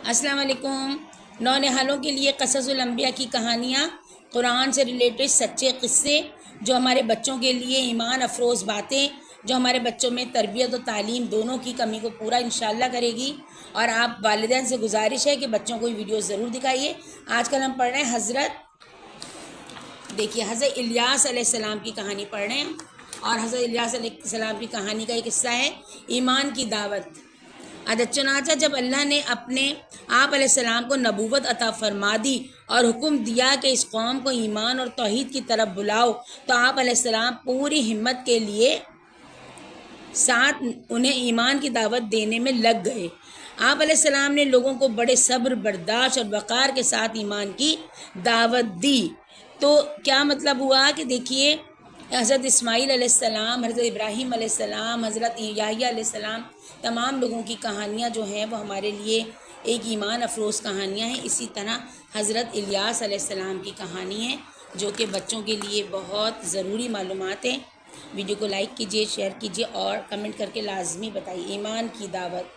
अस्सलाम वालेकुम। नौनिहालों के लिए क़सस उल-अंबिया की कहानियाँ, कुरान से रिलेटेड सच्चे क़िस्से जो हमारे बच्चों के लिए ईमान अफरोज़ बातें जो हमारे बच्चों में तरबियत और तालीम दोनों की कमी को पूरा इंशाअल्लाह करेगी। और आप वालिदैन से गुजारिश है कि बच्चों को ये वीडियो ज़रूर दिखाइए। आजकल हम पढ़ रहे हैं हज़रत इलियास अलैहिस्सलाम की कहानी पढ़ रहे हैं। और हज़रत इलियास अलैहिस्सलाम की कहानी का एक हिस्सा है ईमान की दावत। चुनाचा जब अल्लाह ने अपने आप अलैहिस्सलाम को नबूवत अता फरमा दी और हुक्म दिया कि इस कौम को ईमान और तौहीद की तरफ बुलाओ, तो आप अलैहिस्सलाम पूरी हिम्मत के लिए साथ उन्हें ईमान की दावत देने में लग गए। आप अलैहिस्सलाम ने लोगों को बड़े सब्र, बर्दाश्त और वक़ार के साथ ईमान की दावत दी। तो क्या मतलब हुआ कि देखिए, हज़रत इस्माईल अलैहिस्सलाम, हज़रत इब्राहीम अलैहिस्सलाम, हज़रत याह्या अलैहिस्सलाम, तमाम लोगों की कहानियाँ जो हैं वो हमारे लिए एक ईमान अफरोज़ कहानियाँ हैं। इसी तरह हज़रत इलियास अलैहिस्सलाम की कहानी है जो कि बच्चों के लिए बहुत ज़रूरी मालूमात हैं। वीडियो को लाइक कीजिए, शेयर कीजिए और कमेंट करके लाजमी बताइए। ईमान की दावत।